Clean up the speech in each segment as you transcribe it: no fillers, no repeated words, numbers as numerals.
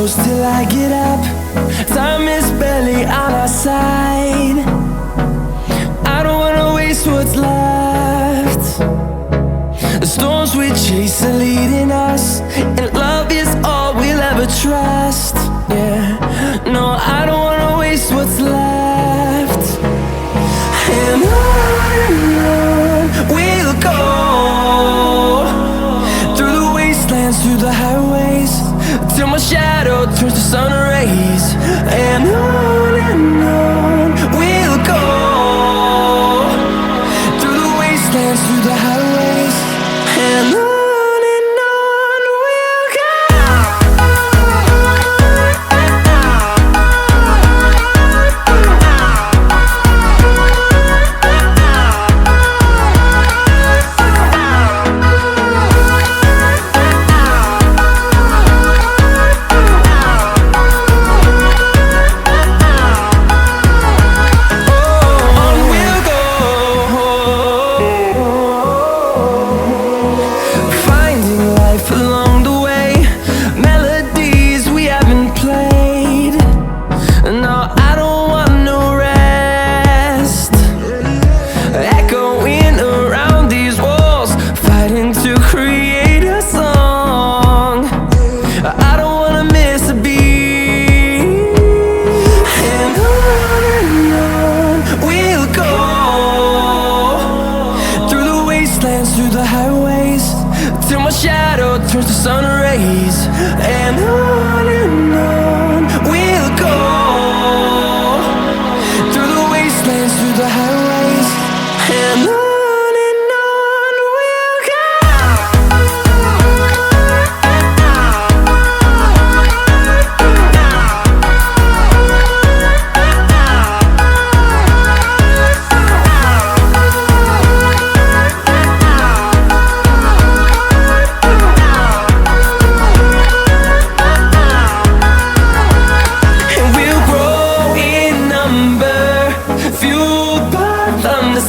close till I get up. Time is barely on our side. I don't wanna waste what's left. The storms we chase are leading us, and love is all we'll ever trust. Yeah, no, I don't wanna waste what's left. And on we'll go, through the wastelands, through the highways, till my shadow turns to sun rays. And on we'll go, through the wastelands, through the highways, and on we'll go. Through the highways, till my shadow turns to sun rays. And on we'll go, through the wastelands, through the highways, and on we'll go.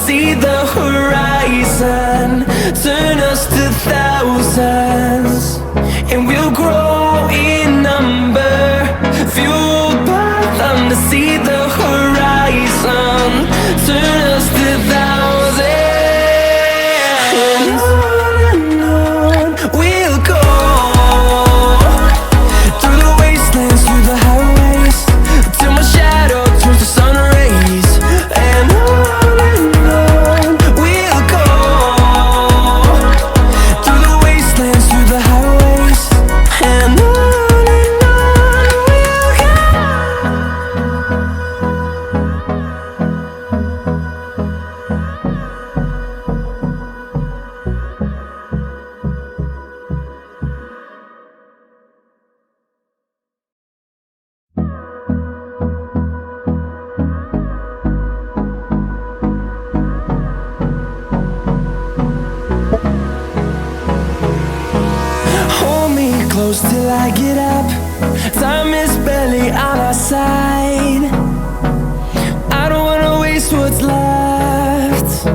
See the horizon, turn us to thousands, and we'll grow in number, fueled by them. To see the horizon, turn us to thousands, and on we'll go, through the wastelands, through the highways, till my shadow turns to sun rays. And close till I get up. Time is barely on our side. I don't wanna waste what's left.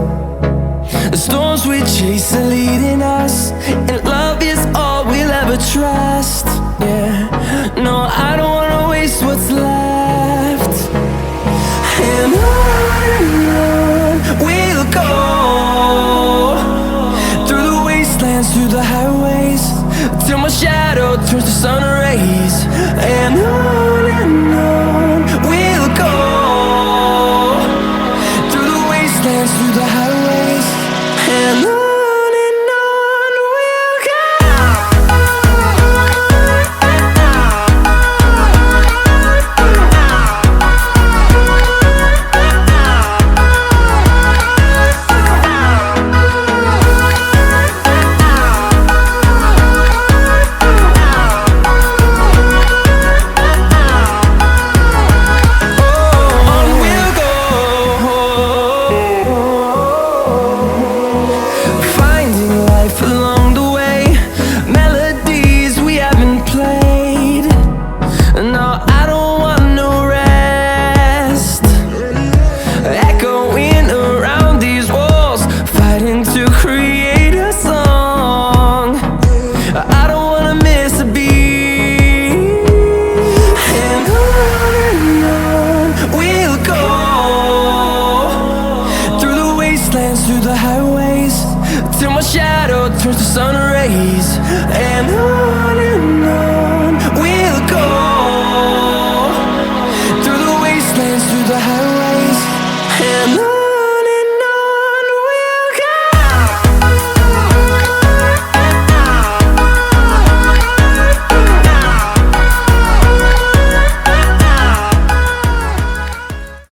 The storms we chase are leading us, and love is all we'll ever trust. Yeah, no, I don't wanna waste what's left. And on we'll go, through the wastelands, through the highways, till my shadow turns to sun rays. And on we'll go, through the wastelands, through the highways, and on. sun rays and